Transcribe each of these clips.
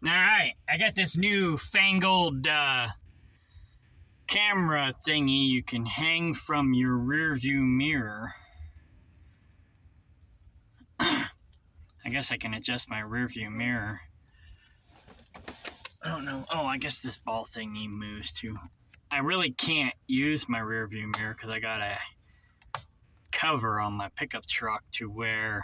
Alright, I got this new fangled camera thingy you can hang from your rear view mirror. I guess I can adjust my rear view mirror. I don't know. Oh, I guess this ball thingy moves too. I really can't use my rear view mirror because I got a cover on my pickup truck to where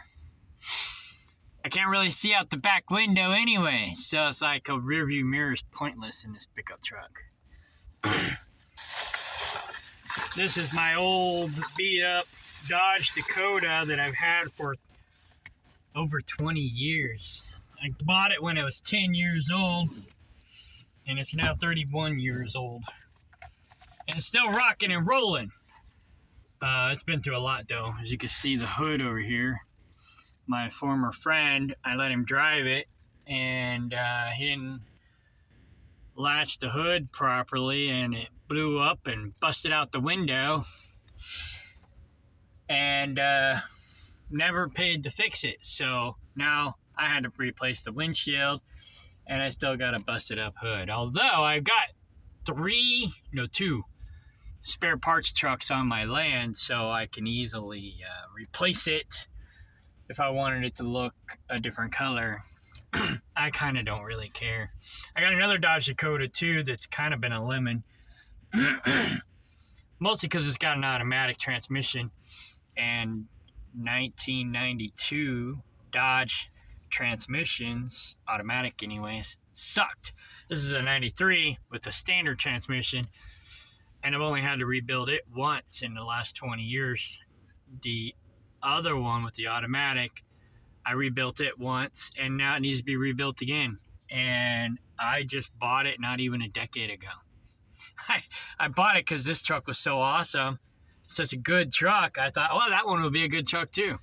I can't really see out the back window anyway. So it's like a rear view mirror is pointless in this pickup truck. This is my old beat up Dodge Dakota that I've had for over 20 years. I bought it when it was 10 years old, and it's now 31 years old. And it's still rocking and rolling. It's been through a lot though. As you can see the hood over here. My former friend, I let him drive it, and he didn't latch the hood properly, and it blew up and busted out the window, and never paid to fix it. So now I had to replace the windshield, and I still got a busted up hood. Although I've got two spare parts trucks on my land, so I can easily replace it if I wanted it to look a different color. I kind of don't really care. I got another Dodge Dakota too that's kind of been a lemon. Mostly because it's got an automatic transmission, and 1992 Dodge transmissions, automatic anyways, sucked. This is a 93 with a standard transmission, and I've only had to rebuild it once in the last 20 years. The other one with the automatic, I rebuilt it once, and now it needs to be rebuilt again. And I just bought it not even a decade ago. I bought it because this truck was so awesome, such a good truck. I thought, oh, that one would be a good truck too.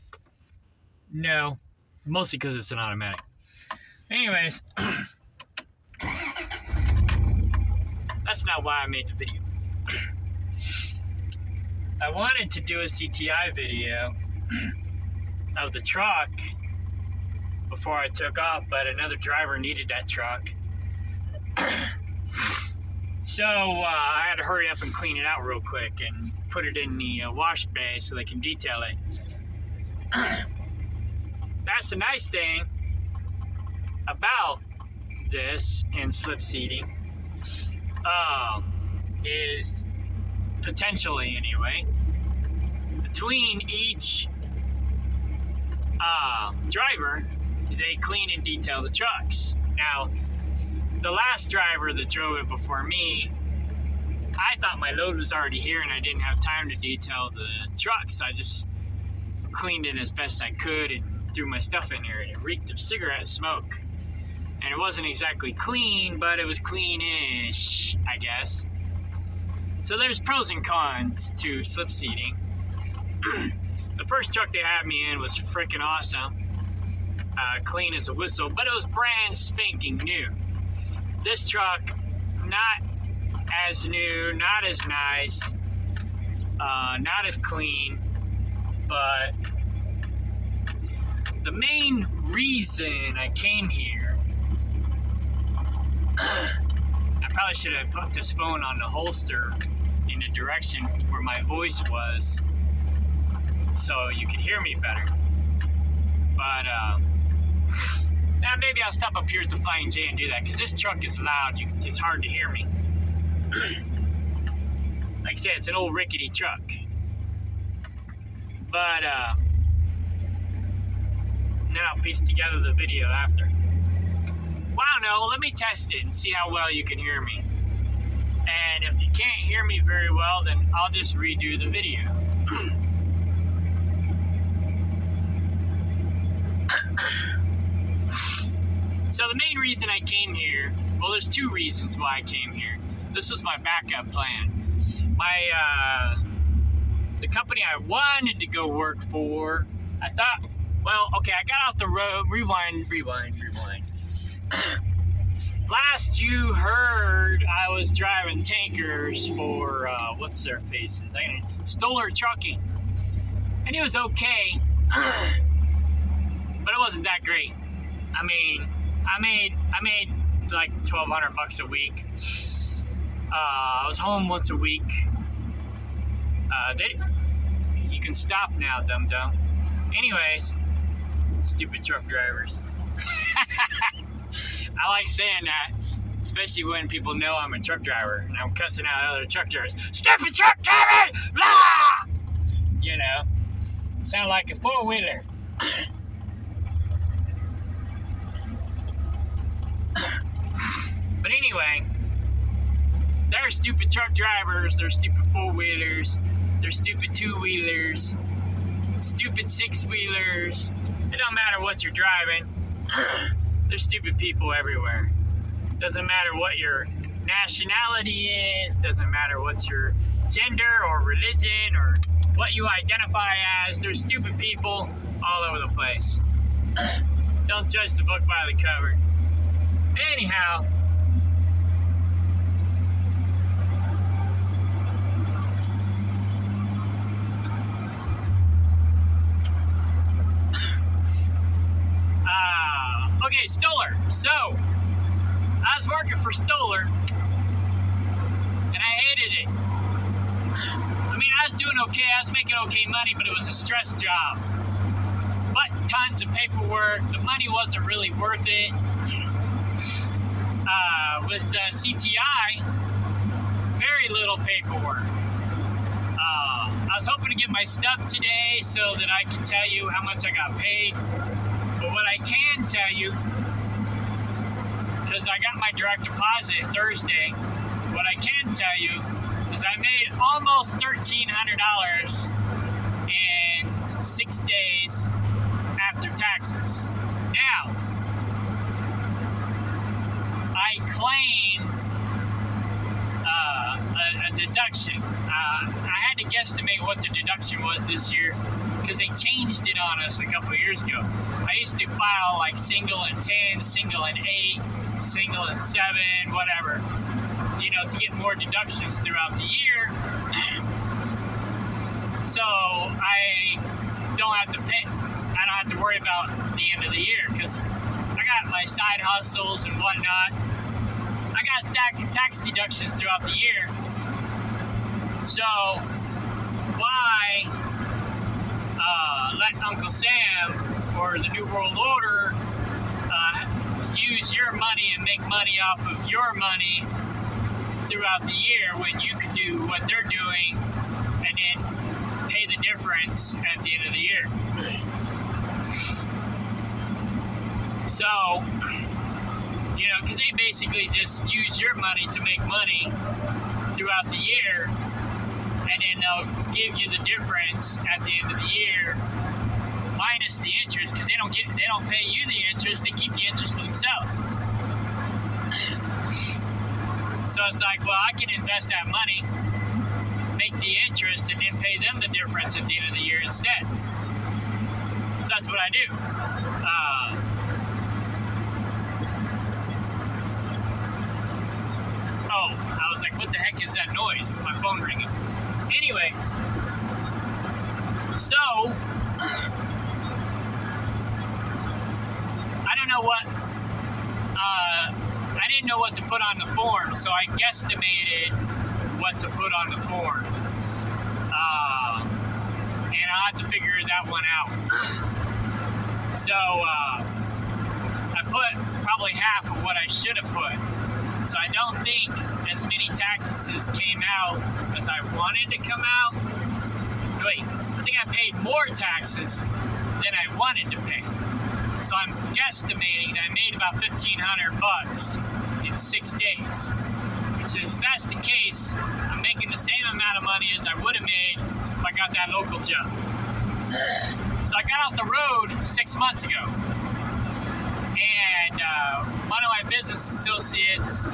No, mostly because it's an automatic. Anyways, that's not why I made the video. I wanted to do a CTI video of the truck before I took off, but another driver needed that truck. So I had to hurry up and clean it out real quick and put it in the wash bay so they can detail it. That's the nice thing about this and slip seating, is potentially anyway, between each driver, they clean and detail the trucks. Now, the last driver that drove it before me, I thought my load was already here and I didn't have time to detail the truck, so I just cleaned it as best I could and threw my stuff in there, and it reeked of cigarette smoke. And it wasn't exactly clean, but it was clean-ish, I guess. So there's pros and cons to slip seating. The first truck they had me in was freaking awesome. Clean as a whistle, but it was brand spanking new. This truck, not as new, not as nice, not as clean, but the main reason I came here, I probably should have put this phone on the holster in the direction where my voice was so you could hear me better. But now maybe I'll stop up here at the Flying J and do that, because this truck is loud. It's hard to hear me. Like I said, it's an old rickety truck. But then I'll piece together the video after. Well, no, let me test it and see how well you can hear me. And if you can't hear me very well, then I'll just redo the video. So the main reason I came here, well, there's two reasons why I came here. This was my backup plan. The company I wanted to go work for, I thought, well, okay, I got off the road, rewind. Last you heard, I was driving tankers for, what's their faces? Stoller Trucking. And it was okay, but it wasn't that great. I mean, I made like $1,200 a week. I was home once a week. You can stop now, dum-dum. Anyways, stupid truck drivers. I like saying that, especially when people know I'm a truck driver and I'm cussing out other truck drivers. Stupid truck driver! Blah! You know, sound like a four-wheeler. But anyway, there are stupid truck drivers, there's stupid four-wheelers, there's stupid two-wheelers, stupid six-wheelers. It don't matter what you're driving. There's stupid people everywhere. Doesn't matter what your nationality is, doesn't matter what your gender or religion or what you identify as. There's stupid people all over the place. Don't judge the book by the cover. Anyhow, okay, Stoller. So, I was working for Stoller, and I hated it. I mean, I was doing okay, I was making okay money, but it was a stress job. But tons of paperwork, the money wasn't really worth it. With CTI, very little paperwork. I was hoping to get my stuff today so that I can tell you how much I got paid. But what I can tell you, because I got my direct deposit Thursday, what I can tell you is I made almost $1,300 in 6 days after taxes. Now, I claim a deduction. I had to guesstimate what the deduction was this year because they changed it on us a couple of years ago. I used to file like single and 10, single and 8, single and 7, whatever, you know, to get more deductions throughout the year. So I don't have to worry about the end of the year because I got my side hustles and whatnot. I got tax deductions throughout the year. So why let Uncle Sam or the New World Order use your money and make money off of your money throughout the year when you could do what they're doing and then pay the difference at the end of the year? So, you know, because they basically just use your money to make money throughout the year, and then they'll give you the difference at the end of the year, minus the interest, because they don't pay you the interest, they keep the interest for themselves. So it's like, well, I can invest that money, make the interest, and then pay them the difference at the end of the year instead. So that's what I do. I was like, what the heck is that noise? It's my phone ringing. Anyway, so I didn't know what to put on the form, so I guesstimated what to put on the form. And I'll have to figure that one out. So I put probably half of what I should have put. So I don't think as many taxes came out as I wanted to come out. Wait, I think I paid more taxes than I wanted to pay. So I'm guesstimating that I made about $1,500 in 6 days. Which is, if that's the case, I'm making the same amount of money as I would have made if I got that local job. So I got off the road 6 months ago. And one of my business associates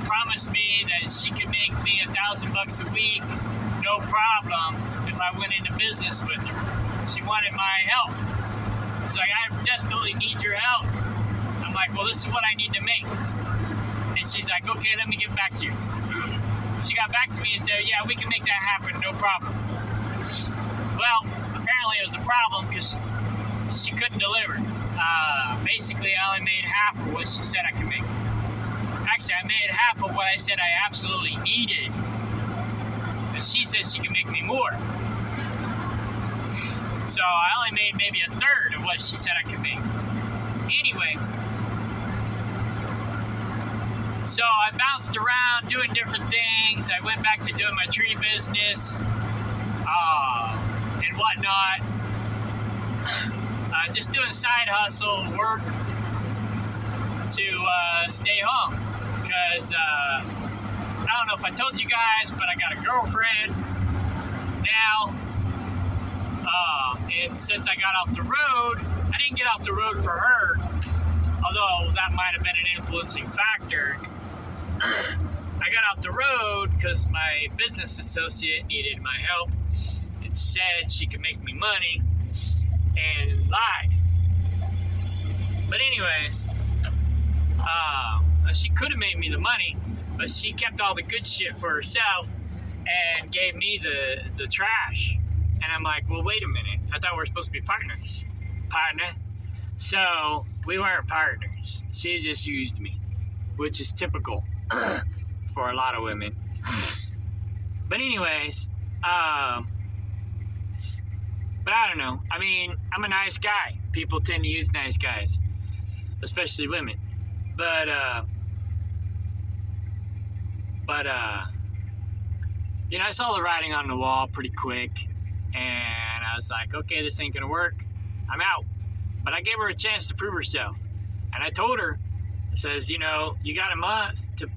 promised me that she could make me $1,000 a week, no problem, if I went into business with her. She wanted my help. She's like, I desperately need your help. I'm like, well, this is what I need to make. And she's like, okay, let me get back to you. She got back to me and said, yeah, we can make that happen, no problem. Well, apparently it was a problem because she couldn't deliver. Basically, I only made half of what she said I could make. Actually, I made half of what I said I absolutely needed. And she said she could make me more. So I only made maybe a third of what she said I could make. Anyway, so I bounced around doing different things. I went back to doing my tree business and whatnot. Just doing side hustle work to stay home. Because I don't know if I told you guys, but I got a girlfriend now. And since I got off the road, I didn't get off the road for her, although that might have been an influencing factor. I got off the road because my business associate needed my help and said she could make me money and lied. But anyways, she could have made me the money, but she kept all the good shit for herself and gave me the trash. And I'm like, well, wait a minute. I thought we were supposed to be partners. Partner? So, we weren't partners. She just used me, which is typical for a lot of women. But anyways, but I don't know. I mean, I'm a nice guy. People tend to use nice guys, especially women. But you know, I saw the writing on the wall pretty quick. And I was like, okay, this ain't gonna work. I'm out. But I gave her a chance to prove herself. And I told her, I says, you know, you got a month to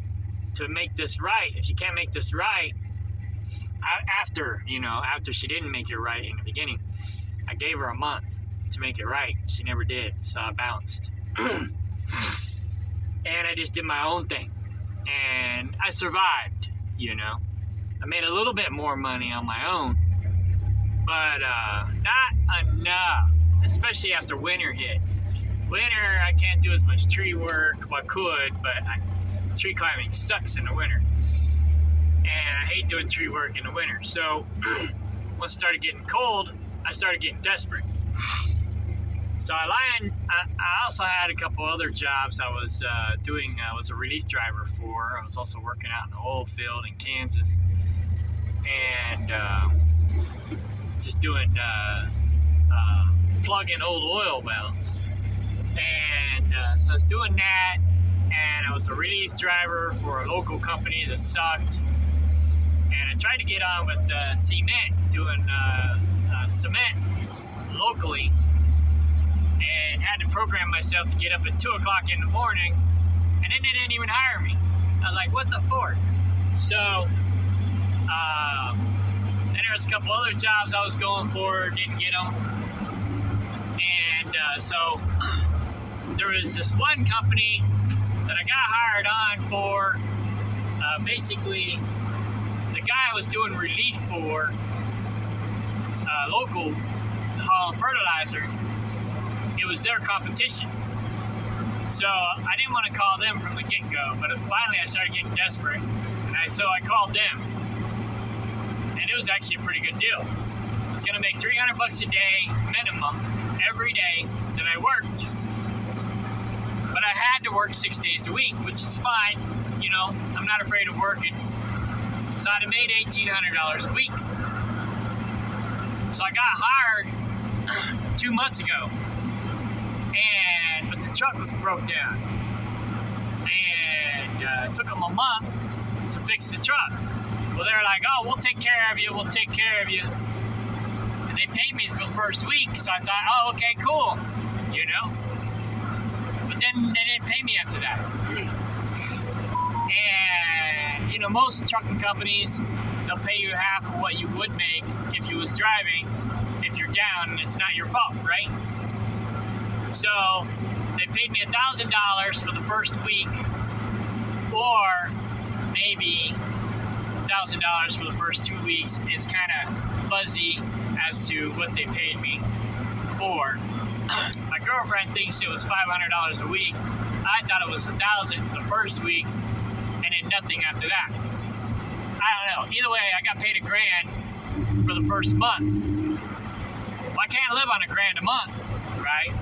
make this right. If you can't make this right, after she didn't make it right in the beginning, I gave her a month to make it right. She never did, so I bounced. And I just did my own thing. And I survived, you know. I made a little bit more money on my own. But not enough, especially after winter hit. Winter, I can't do as much tree work. Well, I could, but tree climbing sucks in the winter. And I hate doing tree work in the winter. So once it started getting cold, I started getting desperate. So I also had a couple other jobs I was doing. I was a relief driver for. I was also working out in the oil field in Kansas. And just doing plugging old oil wells. And so I was doing that, and I was a relief driver for a local company that sucked. And I tried to get on with cement, doing cement locally, and had to program myself to get up at 2 o'clock in the morning, and then they didn't even hire me. I was like, what the fork? So then there was a couple other jobs I was going for, didn't get them. And so there was this one company that I got hired on for. Basically, the guy I was doing relief for, local Hall Fertilizer, it was their competition. So I didn't want to call them from the get-go, but finally I started getting desperate, and so I called them. And it was actually a pretty good deal. I was going to make $300 a day minimum every day that I worked. But I had to work 6 days a week, which is fine. You know, I'm not afraid of working. So I'd have made $1,800 a week. So I got hired 2 months ago. But the truck was broke down. And it took them a month to fix the truck. Well, they were like, oh, we'll take care of you. And they paid me for the first week. So I thought, oh, okay, cool. You know? But then they didn't pay me after that. And, you know, most trucking companies, they'll pay you half of what you would make if you was driving, if you're down and it's not your fault, right? So they paid me $1,000 for the first week, or maybe $1,000 for the first 2 weeks. It's kind of fuzzy as to what they paid me for. My girlfriend thinks it was $500 a week. I thought it was $1,000 for the first week, and then nothing after that. I don't know. Either way, I got paid $1,000 for the first month. Well, I can't live on $1,000 a month. right?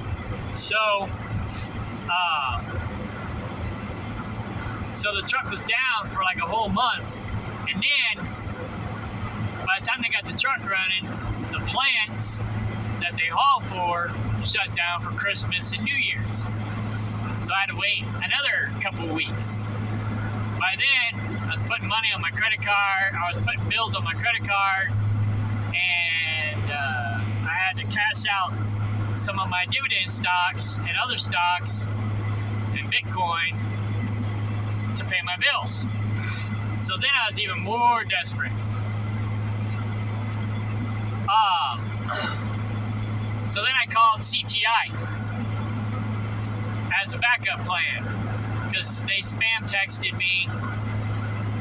So the truck was down for like a whole month, and then by the time they got the truck running, the plants that they haul for shut down for Christmas and New Year's. So I had to wait another couple of weeks. By then, I was putting money on my credit card, I was putting bills on my credit card, and I had to cash out some of my dividend stocks and other stocks and Bitcoin to pay my bills. So then I was even more desperate. So then I called CTI as a backup plan, because they spam texted me,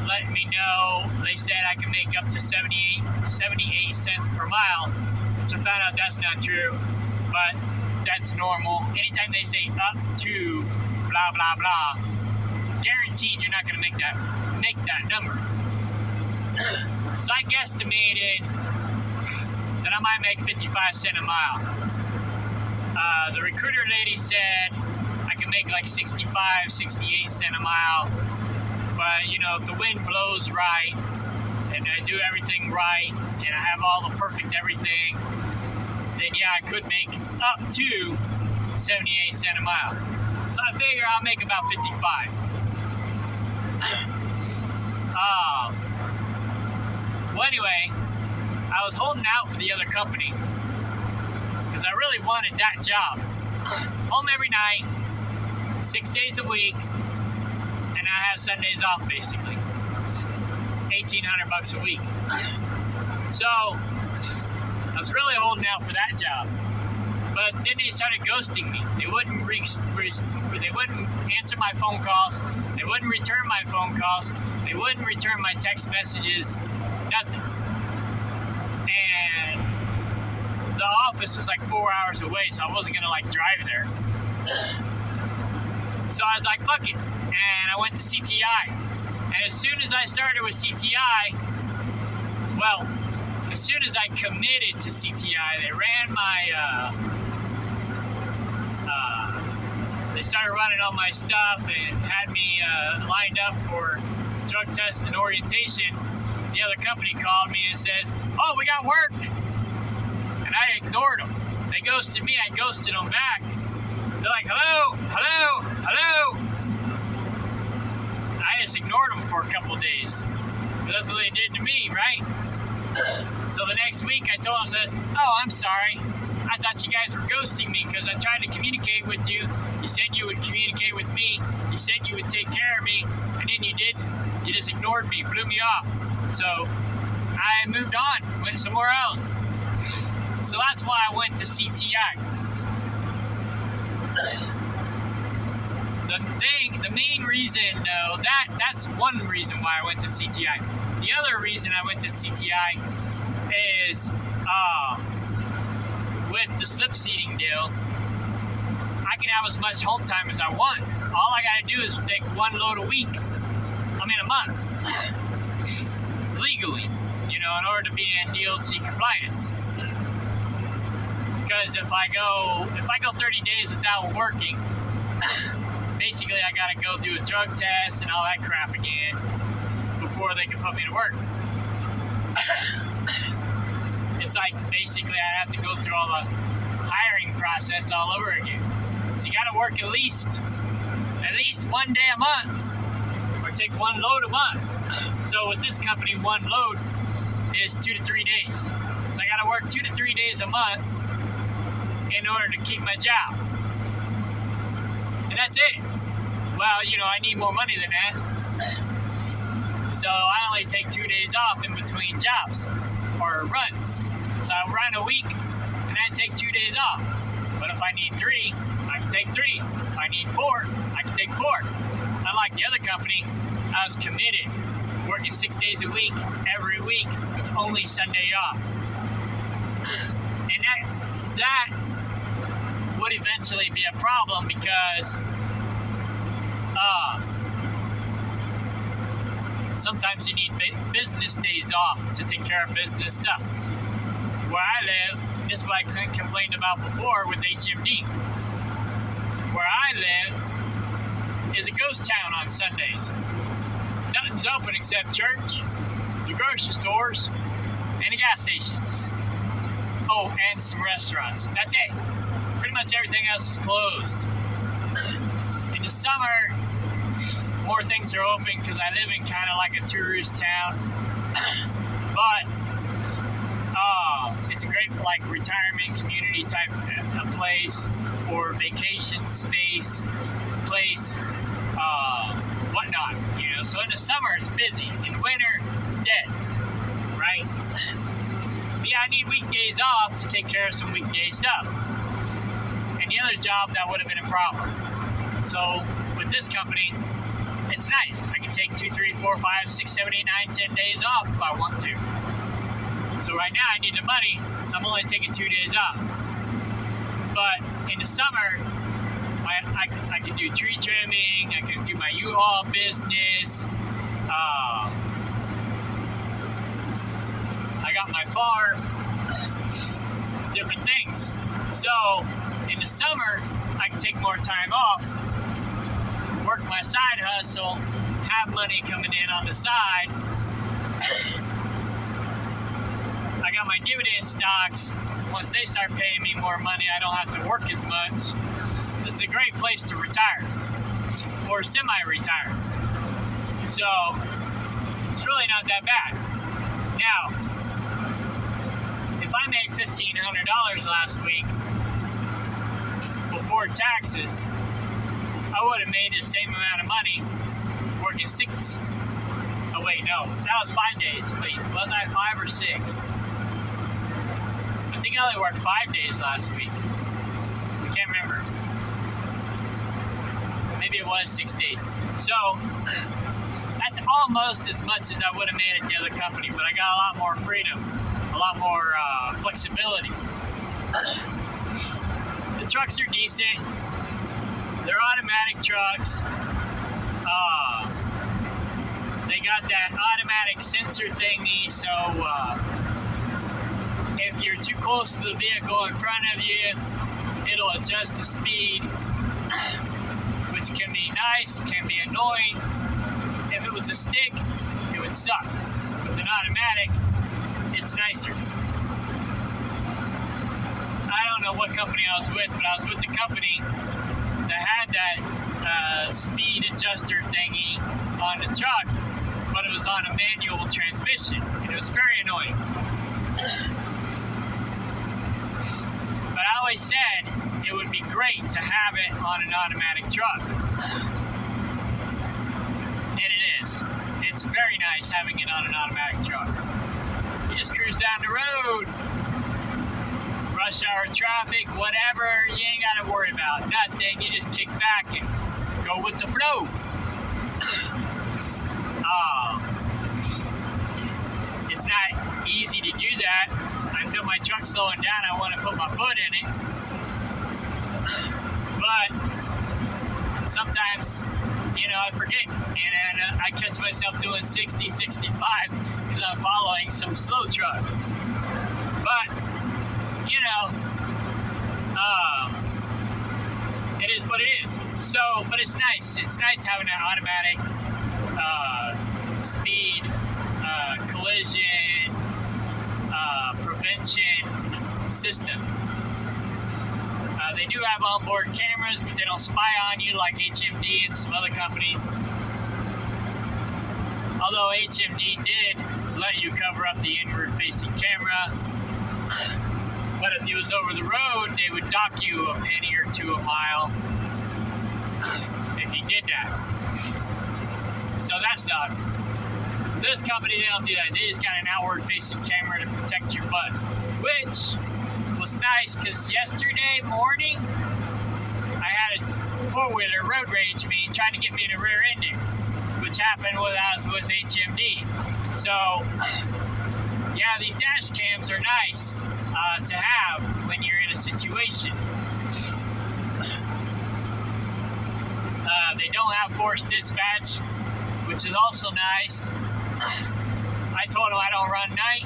letting me know, they said I can make up to 78 cents per mile, which I found out that's not true, but that's normal. Anytime they say up to blah, blah, blah, guaranteed you're not going to make that number. So I guesstimated that I might make 55 cents a mile. The recruiter lady said I can make like 65, 68 cents a mile. But, you know, if the wind blows right and I do everything right and I have all the perfect everything, then yeah, I could make up to 78 cents a mile. So I figure I'll make about 55. Well, anyway, I was holding out for the other company because I really wanted that job. Home every night, 6 days a week, and I have Sundays off basically. $1,800 a week. So I was really holding out for that job. But then they started ghosting me. They wouldn't answer my phone calls. They wouldn't return my phone calls. They wouldn't return my text messages. Nothing. And the office was like 4 hours away, so I wasn't gonna like drive there. So I was like, fuck it. And I went to CTI. And as soon as I started with CTI, well, as soon as I committed to CTI, they ran my, they started running all my stuff and had me lined up for drug test and orientation. The other company called me and says, oh, we got work. And I ignored them. They ghosted me, I ghosted them back. They're like, hello, hello, hello. I just ignored them for a couple of days. But that's what they did to me, right? So the next week I told them, says, oh, I'm sorry. I thought you guys were ghosting me because I tried to communicate with you. You said you would communicate with me. You said you would take care of me. And then you didn't. You just ignored me, blew me off. So I moved on, went somewhere else. So that's why I went to CTI. The main reason, though, that's one reason why I went to CTI. The other reason I went to CTI is with the slip seating deal, I can have as much home time as I want. All I gotta do is take one load a week. A month. Legally, you know, in order to be in DOT compliance. Because if I go 30 days without working, basically I gotta go do a drug test and all that crap again before they can put me to work. It's like basically I have to go through all the hiring process all over again. So you gotta work at least 1 day a month, or take one load a month. So with this company, one load is 2 to 3 days. So I gotta work 2 to 3 days a month in order to keep my job. And that's it. Well, you know, I need more money than that. So I only take 2 days off in between jobs or runs. So I run a week and I take 2 days off. But if I need 3, I can take 3. If I need 4, I can take 4. Unlike the other company, I was committed, working 6 days a week, every week, with only Sunday off. And that would eventually be a problem because sometimes you need business days off to take care of business stuff. Where I live, This is what I complained about before with HMD. Where I live is a ghost town on Sundays. Nothing's open except church, the grocery stores, and the gas stations. Oh, and some restaurants. That's it. Pretty much everything else is closed. In the summer, more things are open because I live in kind of like a tourist town. But it's a great like retirement community type of place or vacation space place, whatnot. You know, so in the summer it's busy. In winter, dead. Right? But yeah, I need weekdays off to take care of some weekday stuff. And the other job, that would have been a problem. So with this company, it's nice. I can take 2, 3, 4, 5, 6, 7, 8, 9, 10 days off if I want to. So right now I need the money, so I'm only taking 2 days off. But in the summer, I could do tree trimming, I could do my U-Haul business, I got my farm, different things. So in the summer, I can take more time off, work my side hustle, have money coming in on the side. I got my dividend stocks. Once they start paying me more money, I don't have to work as much. This is a great place to retire or semi-retire. So it's really not that bad. Now, if I made $1,500 last week before taxes, I would have made the same amount of money working 6. Oh wait, no, that was 5 days. Wait, was I 5 or 6? I think I only worked 5 days last week. I can't remember. Maybe it was 6 days. So that's almost as much as I would have made at the other company, but I got a lot more freedom, a lot more flexibility. The trucks are decent. They're automatic trucks. They got that automatic sensor thingy, so if you're too close to the vehicle in front of you, it'll adjust the speed, which can be nice, can be annoying. If it was a stick, it would suck. With an automatic, it's nicer. I don't know what company I was with, but I was with the company that had that speed adjuster thingy on the truck, but it was on a manual transmission, and it was very annoying. But I always said it would be great to have it on an automatic truck. And it is. It's very nice having it on an automatic truck. You just cruise down the road, rush hour traffic, whatever, you ain't got to worry about nothing. You just kick back and go with the flow. It's not easy to do that. I feel my truck slowing down, I want to put my foot in it. But sometimes, I forget, and I catch myself doing 60, 65 because I'm following some slow truck. But, it is what it is. So, but it's nice. It's nice having an automatic speed, collision, prevention system. They do have onboard cameras, but they don't spy on you like HMD and some other companies. Although HMD did let you cover up the inward-facing camera. But if you was over the road, they would dock you a penny or two a mile if you did that. So that sucked. This company, they don't do that. They just got an outward-facing camera to protect your butt, which was nice because yesterday morning, I had a four-wheeler road rage me trying to get me to rear-end it, which happened when I was with HMD. So, yeah, these dash cams are nice to have when you're in a situation. They don't have force dispatch, which is also nice. I told them I don't run night.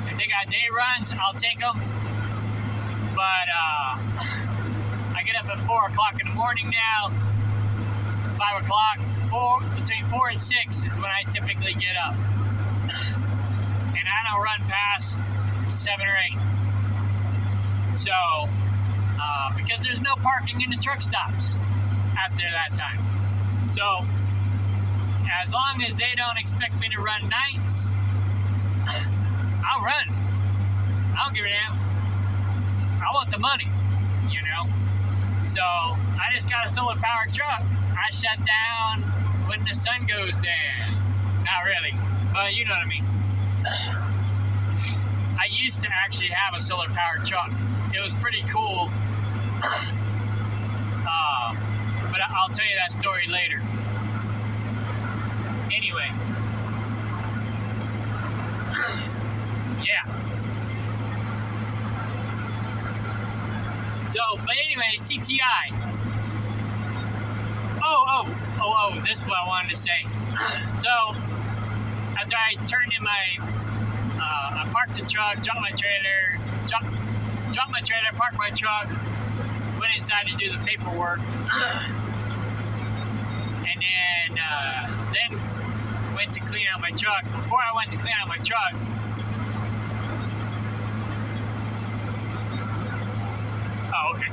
If they got day runs, I'll take them. But I get up at 4 o'clock in the morning now. 5 o'clock, between 4 and 6 is when I typically get up. And I don't run past 7 or 8. So, because there's no parking in the truck stops after that time. So, as long as they don't expect me to run nights, I'll run. I don't give a damn. I want the money, you know? So, I just got a solar powered truck. I shut down when the sun goes down. Not really, but you know what I mean. I used to actually have a solar powered truck. It was pretty cool. But I'll tell you that story later. Anyway. Yeah. So, but anyway, CTI. Oh, this is what I wanted to say. So, after I turned in my, I parked the truck, dropped my trailer, parked my truck, went inside to do the paperwork, and then went to clean out my truck. Before I went to clean out my truck, okay,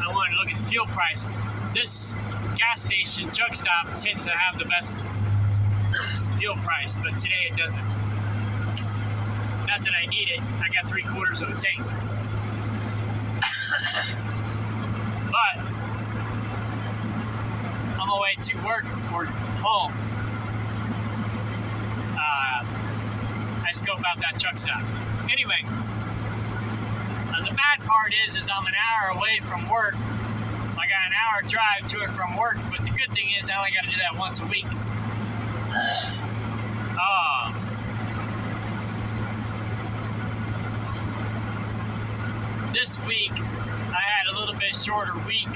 I wanted to look at the fuel price. This gas station truck stop tends to have the best fuel price, but today it doesn't. Not that I need it. I got 3/4 of a tank. But on my way to work or home, I scope out that truck stop. Anyway, the bad part is I'm an hour away from work. So I got an hour drive to it from work, but the good thing is I only got to do that once a week. This week, I had a little bit shorter week,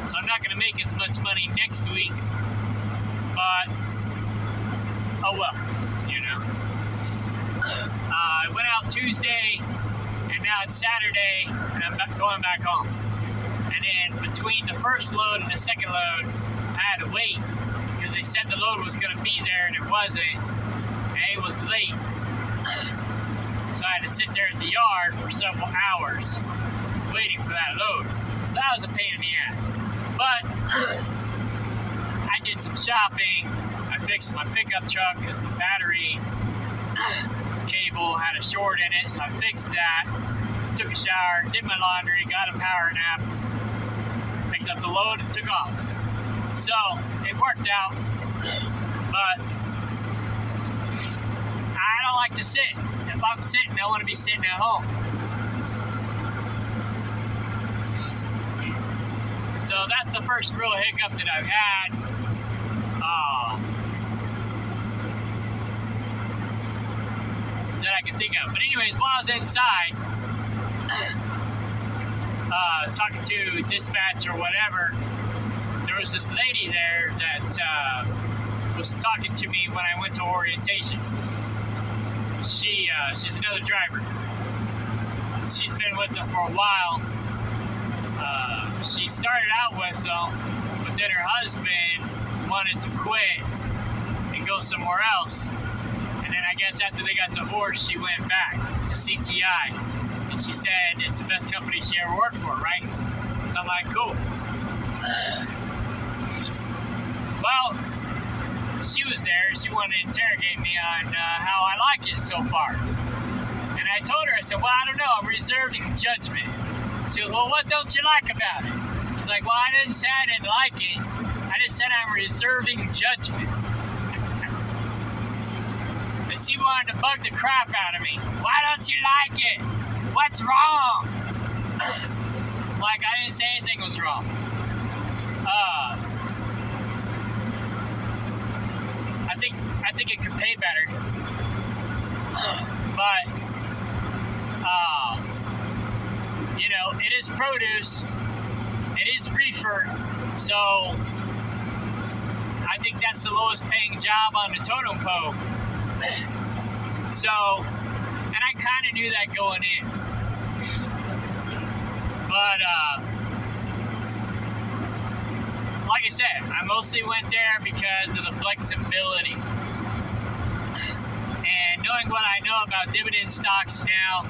so I'm not going to make as much money next week, but, oh well, you know. I went out Tuesday, and now it's Saturday, and I'm going back home. And then between the first load and the second load, I had to wait, because they said the load was going to be there, and it wasn't, and it was late. So I had to sit there at the yard for several hours waiting for that load. So that was a pain in the ass. But I did some shopping. I fixed my pickup truck because the battery cable had a short in it. So I fixed that, took a shower, did my laundry, got a power nap, picked up the load and took off. So it worked out. But I don't like to sit. If I'm sitting, I want to be sitting at home. So that's the first real hiccup that I've had. That I can think of. But anyways, while I was inside, talking to dispatch or whatever, there was this lady there that was talking to me when I went to orientation. She's another driver. She's been with them for a while. She started out with them, but then her husband wanted to quit and go somewhere else. And then I guess after they got divorced, she went back to CTI. And she said it's the best company she ever worked for, right? So I'm like, cool. Well, she was there. She wanted to interrogate me on how I like it so far. And I told her, I said, well, I don't know. I'm reserving judgment. She goes, well, what don't you like about it? I was like, well, I didn't say I didn't like it. I just said I'm reserving judgment. And she wanted to bug the crap out of me. Why don't you like it? What's wrong? Like, I didn't say anything was wrong. I think it could pay better. But, you know, it is produce. It is reefer. So, I think that's the lowest paying job on the totem pole. So, and I kind of knew that going in. But like I said, I mostly went there because of the flexibility. And knowing what I know about dividend stocks now,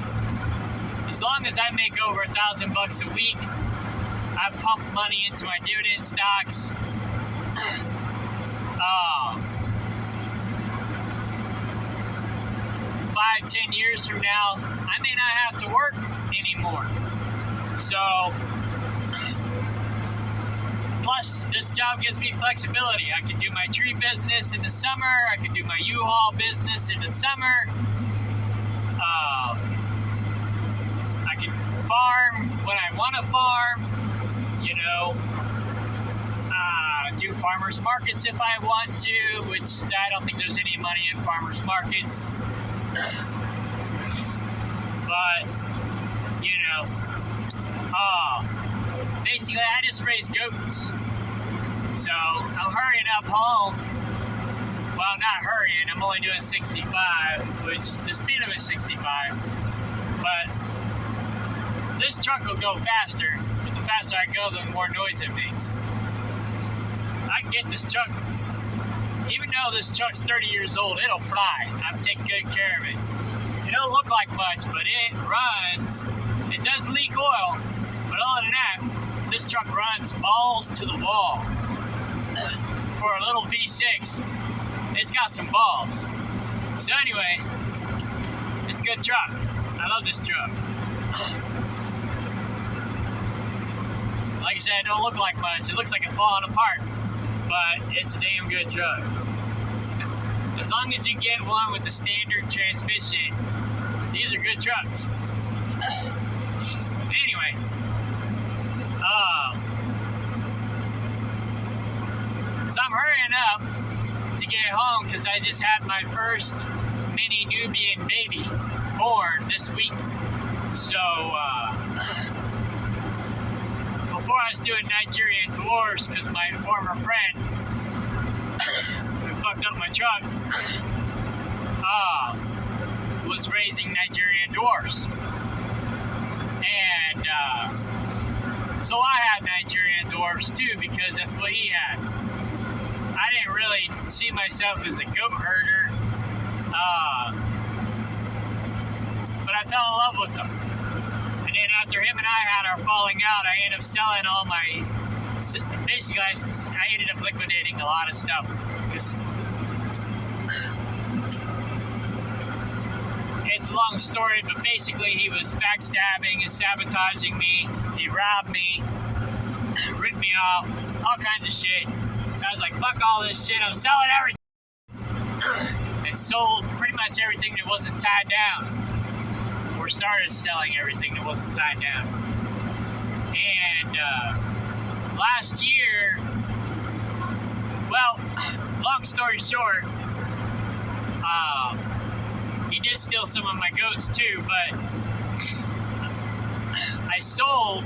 as long as I make over $1,000 a week, I pump money into my dividend stocks. 5-10 years from now, I may not have to work anymore. So, plus this job gives me flexibility. I can do my tree business in the summer. I can do my U-Haul business in the summer. I can farm when I want to farm. You know, do farmers markets if I want to, which I don't think there's any money in farmers markets. But, you know, basically I just raise goats. So I'm hurrying up home. Well, not hurrying, I'm only doing 65, which the speed limit is 65. But this truck will go faster. But the faster I go, the more noise it makes. I can get this truck, even though this truck's 30 years old, it'll fly. I'm taking good care of it. It don't look like much, but it runs. It does leak oil, but other than that, this truck runs balls to the walls. For a little V6, it's got some balls. So anyways, it's a good truck. I love this truck. Like I said, it don't look like much. It looks like it's falling apart, but it's a damn good truck. As long as you get one with the standard transmission, these are good trucks. Anyway, so I'm hurrying up to get home because I just had my first mini Nubian baby born this week. So, before I was doing Nigerian dwarfs because my former friend who fucked up my truck was raising Nigerian dwarfs. And so I had Nigerian dwarfs too because that's what he had. I didn't really see myself as a goat herder, but I fell in love with them. And then after him and I had our falling out, I ended up selling all my, basically I ended up liquidating a lot of stuff. Because it's a long story, but basically he was backstabbing and sabotaging me. He robbed me, ripped me off, all kinds of shit. So I was like, fuck all this shit, I'm selling everything. And sold pretty much everything that wasn't tied down. Or started selling everything that wasn't tied down. And last year, well, long story short, he did steal some of my goats too, but I sold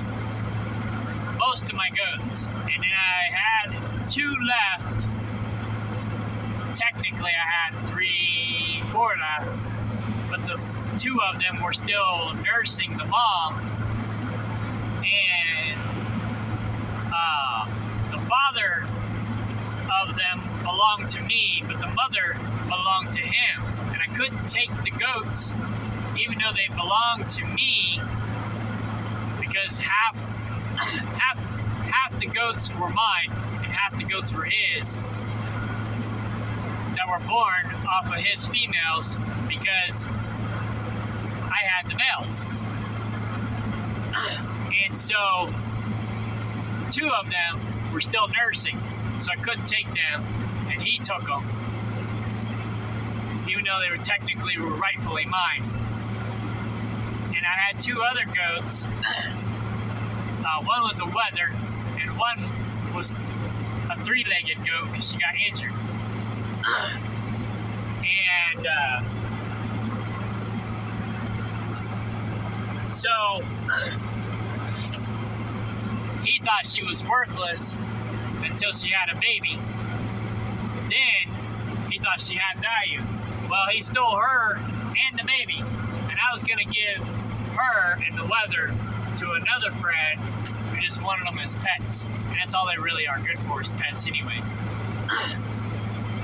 most of my goats. And then I had 2 left. Technically, I had 4 left, but the 2 of them were still nursing the mom. And the father of them belonged to me, but the mother belonged to him. And I couldn't take the goats, even though they belonged to me, because half the goats were mine and half the goats were his, that were born off of his females, because I had the males. And so 2 of them were still nursing, so I couldn't take them, and he took them, even though they were technically rightfully mine. And I had 2 other goats. One was a wether, and one was a 3-legged goat because she got injured. And so he thought she was worthless until she had a baby. Then he thought she had value. Well, he stole her and the baby, and I was gonna give her and the wether to another friend who just wanted them as pets. And that's all they really are good for, is pets anyways.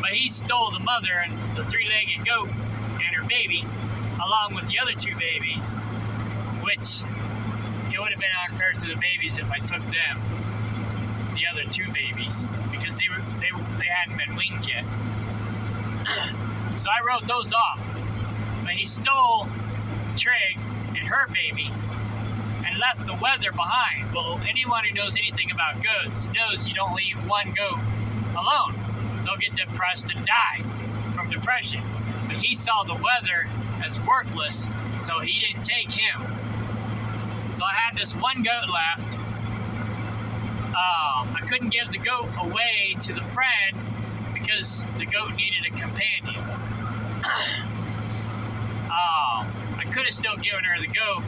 But he stole the mother and the three-legged goat and her baby, along with the other two babies, which it would have been unfair to the babies if I took them, the other two babies, because they hadn't been weaned yet. So I wrote those off. But he stole Trig and her baby and left the wether behind. Well, anyone who knows anything about goats knows you don't leave one goat alone. They'll get depressed and die from depression. But he saw the wether as worthless, so he didn't take him. So I had this one goat left. I couldn't give the goat away to the friend because the goat needed a companion. I could have still given her the goat,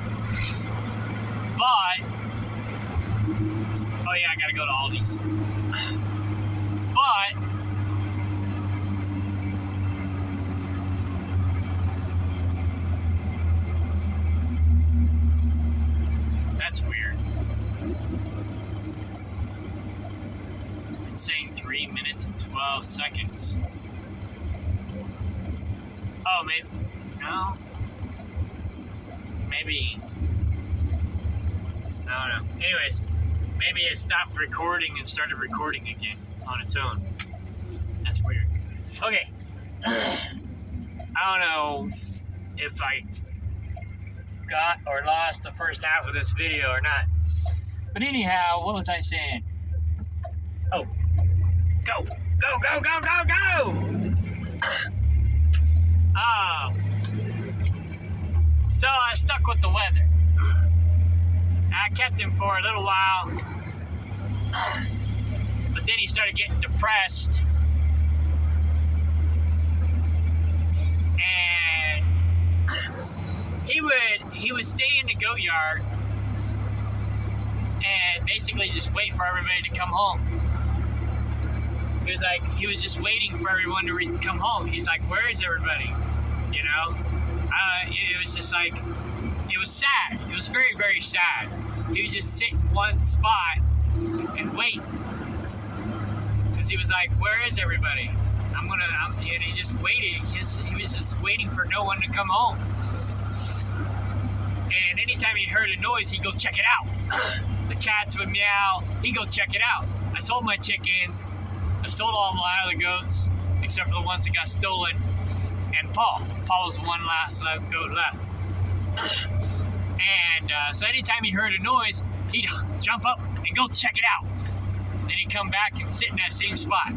but oh yeah, I gotta go to Aldi's. But that's weird. It's saying 3 minutes and 12 seconds. Oh, maybe. No. Maybe. I don't know. Anyways, maybe it stopped recording and started recording again on its own. That's weird. Okay. I don't know if I got or lost the first half of this video or not. But anyhow, what was I saying? Oh. Go! Go, go, go, go, go! So I stuck with the wether. I kept him for a little while, but then he started getting depressed, and he would stay in the goat yard and basically just wait for everybody to come home. He was just waiting for everyone to come home. He's like, where is everybody? You know? It was just like, it was sad. It was very, very sad. He would just sit in one spot and wait. Because he was like, where is everybody? And he just waited. He was just waiting for no one to come home. And anytime he heard a noise, he'd go check it out. The cats would meow. He'd go check it out. I sold my chickens. I sold all my other goats, except for the ones that got stolen, and Paul. Paul was the one last goat left. And so anytime he heard a noise, he'd jump up and go check it out. Then he'd come back and sit in that same spot.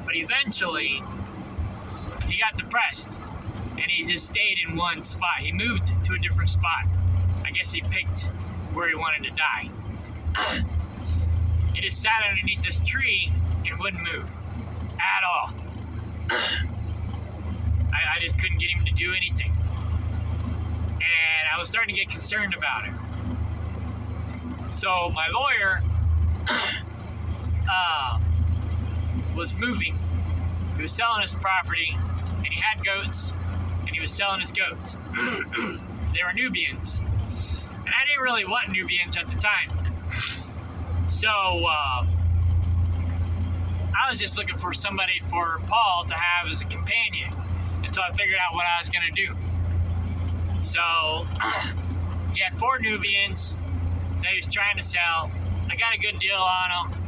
But eventually, he got depressed, and he just stayed in one spot. He moved to a different spot. I guess he picked where he wanted to die. He just sat underneath this tree and wouldn't move at all. I just couldn't get him to do anything. And I was starting to get concerned about it. So my lawyer was moving. He was selling his property, and he had goats, and he was selling his goats. They were Nubians. And I didn't really want Nubians at the time. So, I was just looking for somebody for Paul to have as a companion until I figured out what I was going to do. So, he had 4 Nubians that he was trying to sell. I got a good deal on them.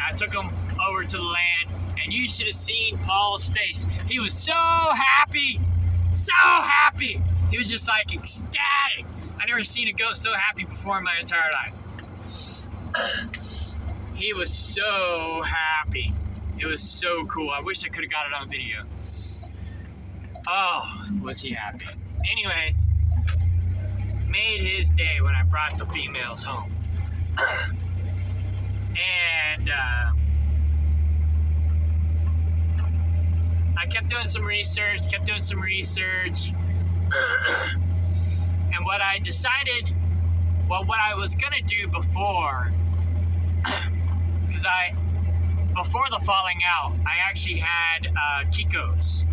I took them over to the land, and you should have seen Paul's face. He was so happy! So happy! He was just like ecstatic. I never seen a goat so happy before in my entire life. He was so happy. It was so cool. I wish I could have got it on video. Oh, was he happy. Anyways, made his day when I brought the females home. And I kept doing some research. And what I decided, what I was gonna do before, because before the falling out, I actually had Kikos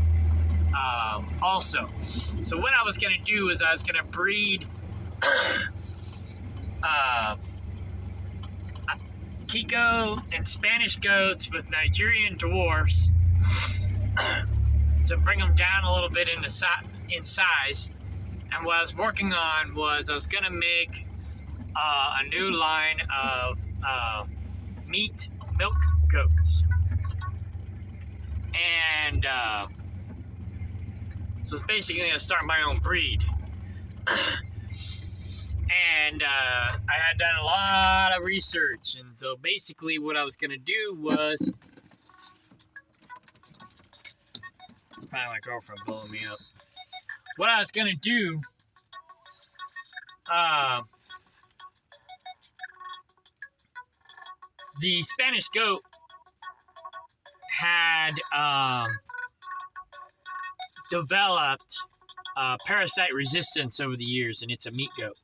also. So what I was gonna do is I was gonna breed uh, Kiko and Spanish goats with Nigerian dwarfs to bring them down a little bit in size. And what I was working on was I was going to make a new line of meat milk goats. And so it's basically going to start my own breed. And I had done a lot of research. And so basically what I was going to do was... It's probably my girlfriend blowing me up. What I was going to do... the Spanish goat had developed parasite resistance over the years, and it's a meat goat.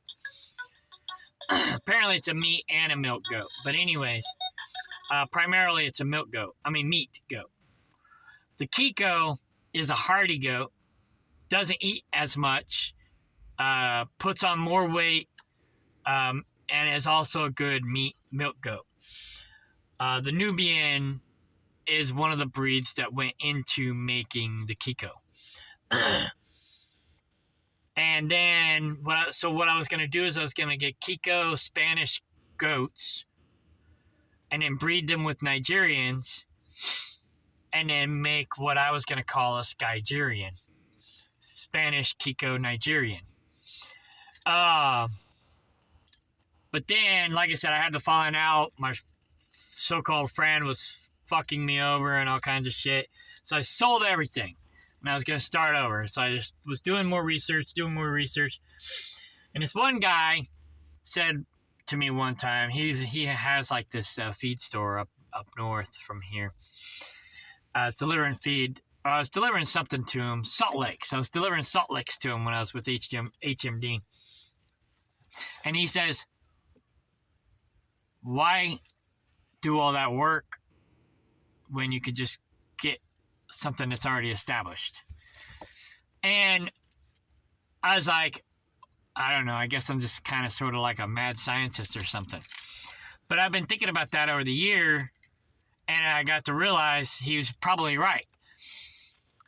Apparently it's a meat and a milk goat. But anyways, primarily it's a milk goat. I mean meat goat. The Kiko is a hardy goat, doesn't eat as much, puts on more weight, and is also a good milk goat. The Nubian is one of the breeds that went into making the Kiko. And then, what I was going to do is I was going to get Kiko Spanish goats and then breed them with Nigerians and then make what I was going to call a Skygerian. Spanish Kiko Nigerian. But then, like I said, I had the falling out. My so-called friend was fucking me over and all kinds of shit. So I sold everything. And I was going to start over. So I just was doing more research. And this one guy said to me one time, he has like this feed store up north from here. I was delivering something to him, Salt Lakes. I was delivering Salt Lakes to him when I was with HMD. And he says, why do all that work when you could just get something that's already established? And I was like, I don't know, I guess I'm just kind of sort of like a mad scientist or something. But I've been thinking about that over the year, and I got to realize he was probably right.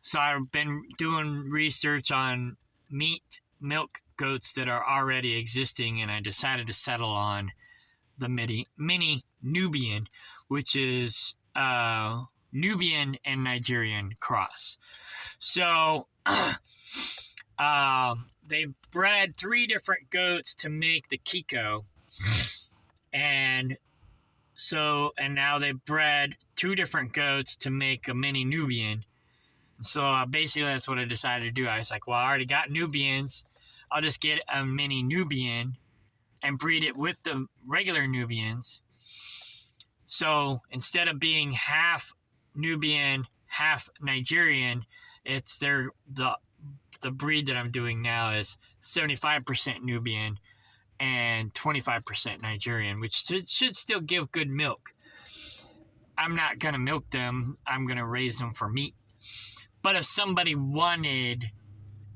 So I've been doing research on milk goats that are already existing, and I decided to settle on the mini Nubian, which is Nubian and Nigerian cross. So they bred 3 different goats to make the Kiko, and now they bred 2 different goats to make a mini Nubian. So basically that's what I decided to do. I was like, well, I already got Nubians. I'll just get a mini Nubian and breed it with the regular Nubians. So instead of being half Nubian, half Nigerian, it's the breed that I'm doing now is 75% Nubian and 25% Nigerian, which should still give good milk. I'm not going to milk them. I'm going to raise them for meat. But if somebody wanted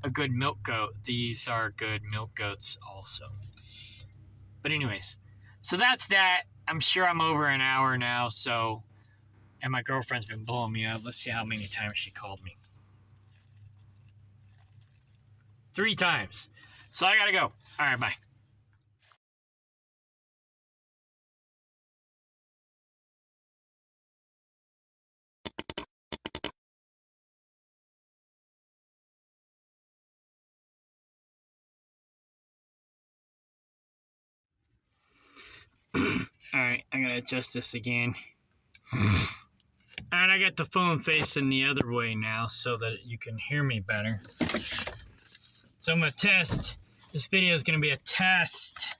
a good milk goat, these are good milk goats also. But anyways, so that's that. I'm sure I'm over an hour now, so... And my girlfriend's been blowing me up. Let's see how many times she called me. 3 times. So I gotta go. All right, bye. Alright, I gotta adjust this again. Alright, I got the phone facing the other way now so that you can hear me better. So I'm gonna test. This video is gonna be a test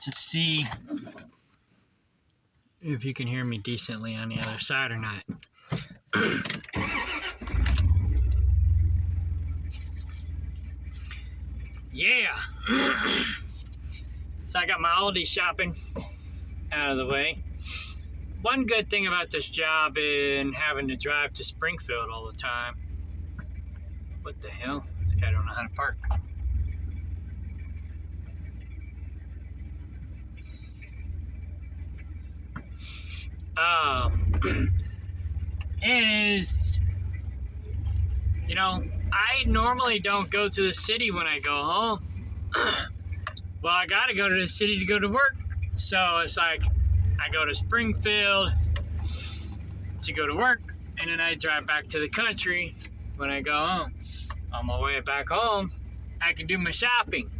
to see if you can hear me decently on the other side or not. Yeah! So I got my Aldi shopping out of the way. One good thing about this job and having to drive to Springfield all the time. What the hell? This guy don't know how to park. is, I normally don't go to the city when I go home. Well, I gotta go to the city to go to work. So it's like, I go to Springfield to go to work, and then I drive back to the country when I go home. On my way back home, I can do my shopping.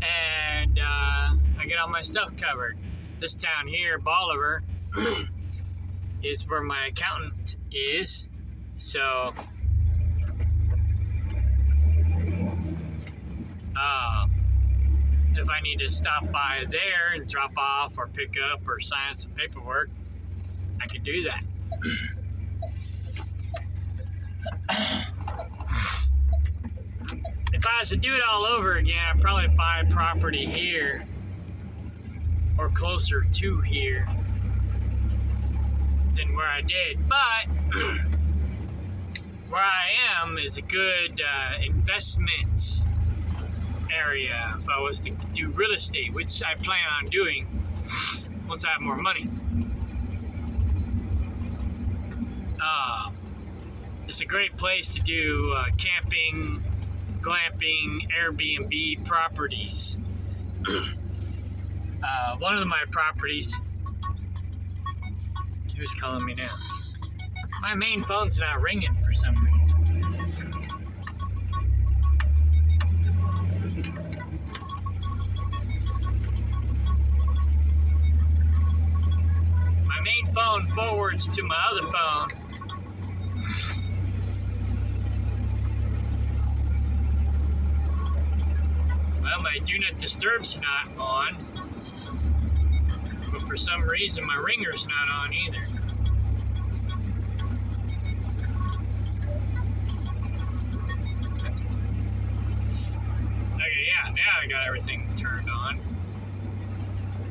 And I get all my stuff covered. This town here, Bolivar, is where my accountant is. So, if I need to stop by there and drop off or pick up or sign some paperwork, I can do that. If I was to do it all over again, I'd probably buy property here or closer to here than where I did. But where I am is a good investment area if I was to do real estate, which I plan on doing once I have more money. It's a great place to do camping, glamping, Airbnb properties. One of my properties, who's calling me now? My main phone's not ringing for some reason. My main phone forwards to my other phone. Well, my Do Not Disturb's not on, but for some reason my ringer's not on either. Okay, yeah, now I got everything turned on.